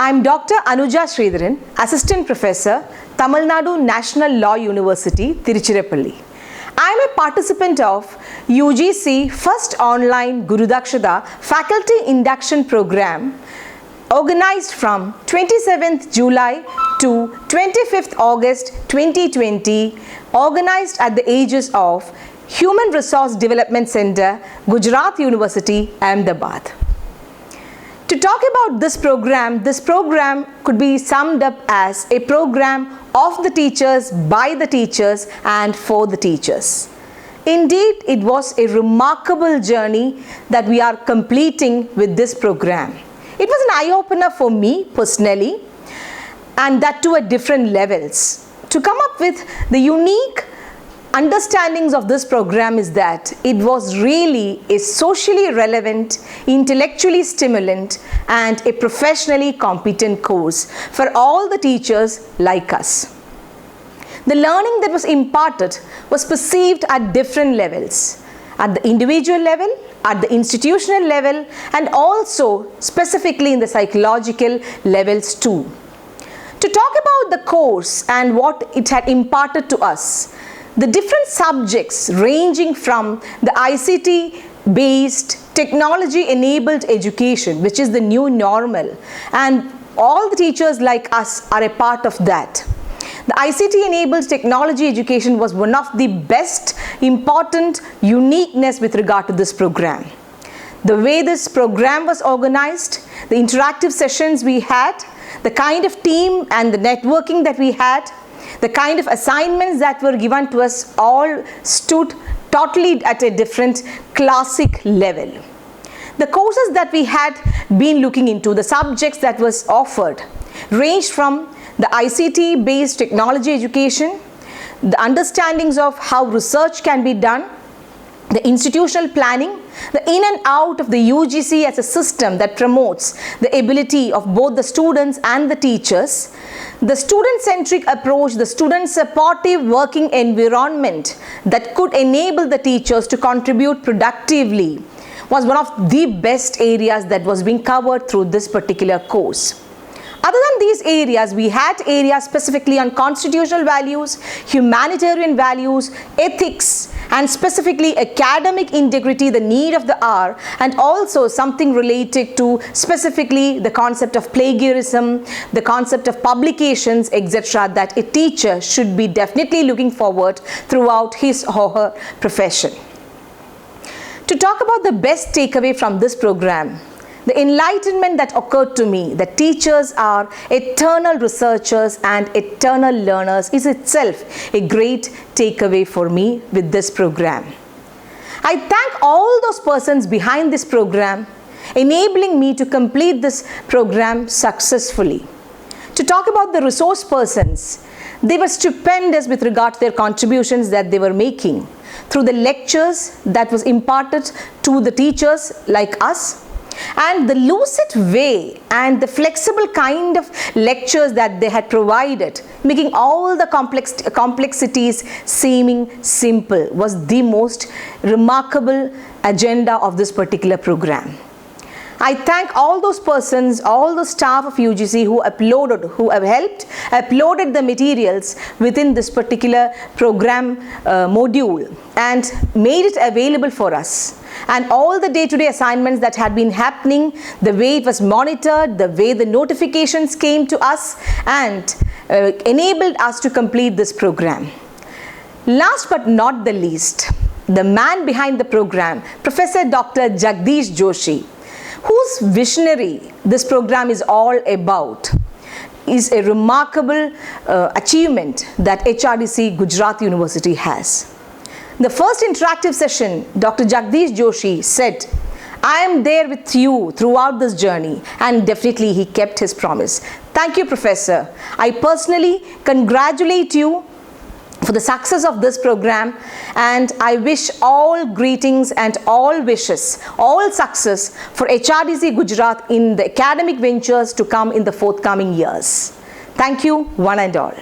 I'm Dr. Anuja Sridharan, Assistant Professor, Tamil Nadu National Law University, Tiruchirappalli. I'm a participant of UGC First Online Guru Dakshata Faculty Induction Program organized from 27th July to 25th August 2020, organized at the aegis of Human Resource Development Center, Gujarat University, Ahmedabad. To talk about this program could be summed up as a program of the teachers, by the teachers and for the teachers. Indeed, it was a remarkable journey that we are completing with this program. It was an eye-opener for me personally, and that too at different levels. To come up with the unique understandings of this program is that it was really a socially relevant, intellectually stimulant and a professionally competent course for all the teachers like us. The learning that was imparted was perceived at different levels, at the individual level, at the institutional level, and also specifically in the psychological levels too. To talk about the course and what it had imparted to us, the different subjects ranging from the ICT-based technology-enabled education, which is the new normal, and all the teachers like us are a part of that. The ICT-enabled technology education was one of the best, important uniqueness with regard to this program. The way this program was organized, the interactive sessions we had, the kind of team and the networking that we had, the kind of assignments that were given to us all stood totally at a different classic level. The courses that we had been looking into, the subjects that was offered, ranged from the ICT based technology education, the understandings of how research can be done, the institutional planning, the in and out of the UGC as a system that promotes the ability of both the students and the teachers, the student-centric approach, the student-supportive working environment that could enable the teachers to contribute productively was one of the best areas that was being covered through this particular course. Other than these areas, we had areas specifically on constitutional values, humanitarian values, ethics, and specifically academic integrity, the need of the hour, and also something related to specifically the concept of plagiarism, the concept of publications, etc., that a teacher should be definitely looking forward throughout his or her profession. To talk about the best takeaway from this program, the enlightenment that occurred to me that teachers are eternal researchers and eternal learners is itself a great takeaway for me with this program. I thank all those persons behind this program enabling me to complete this program successfully. To talk about the resource persons, they were stupendous with regard to their contributions that they were making through the lectures that was imparted to the teachers like us, and the lucid way and the flexible kind of lectures that they had provided, making all the complexities seeming simple, was the most remarkable agenda of this particular program. I thank all those persons, all the staff of UGC who have helped uploaded the materials within this particular program module and made it available for us. And all the day-to-day assignments that had been happening, the way it was monitored, the way the notifications came to us and enabled us to complete this program. Last but not the least, the man behind the program, Professor Dr. Jagdish Joshi, whose visionary this program is all about, is a remarkable achievement that HRDC Gujarat University has. The first interactive session, Dr. Jagdish Joshi said, "I am there with you throughout this journey," and definitely he kept his promise. Thank you, Professor. I personally congratulate you for the success of this program, and I wish all greetings and all wishes, all success for HRDC Gujarat in the academic ventures to come in the forthcoming years. Thank you, one and all.